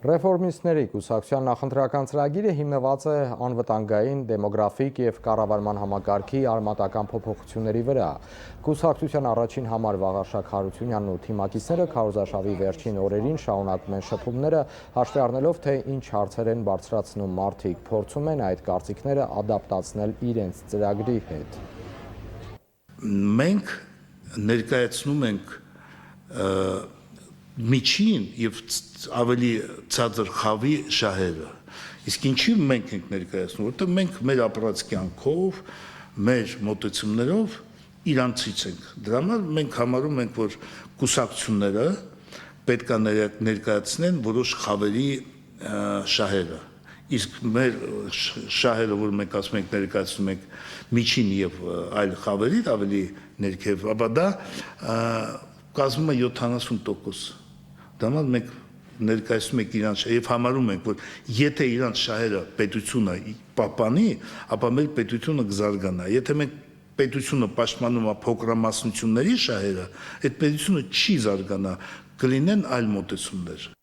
Ռեֆորմիստների կուսակցության նախընտրական ծրագիրը հիմնված է անվտանգային, դեմոգրաֆիկ և կառավարման համակարգի արմատական փոփոխությունների վրա։ Կուսակցության առաջին համար Վաղարշակ Հարությունյանն ու թիմակիցները քարոզարշավի վերջին օրերին շարունակում են շփումները, հաշվի առնելով, թե ինչ հարցեր են բարձրացնում մարդիկ, փորձում են այդ կարծիքները ադապտացնել իրենց ծրագրի հետ։ Մենք ներկայացնում ենք միջին և ավելի ցածր խավի շահերը։ Իսկ ինչի մենք ենք ներկայացնում, որտեղ մենք մեր ապրած կյանքով, մեր մոտեցումներով իրանցից ենք։ Դրա համար մենք համարում ենք, որ կուսակցությունները պետք է ներկայացնեն որոշ խավերի շահերը։ Իսկ մեր շահերը, որ մենք ասում ենք ներկայացնում ենք միջին և այլ խավերի ավելի ներքև, ապա դա կազմում է 70%։ Դա համար մենք ներկայացնում ենք իրանց և համարում ենք, որ եթե իրանց շահերը պետությունը պահպանի, ապա մեր պետությունը կզարգանա։ Եթե մենք պետությունը պաշտպանում է փոքրամասնությունների շահերը, այդ պետությունը չի զարգանա, կլինեն այլ մոտեցումներ։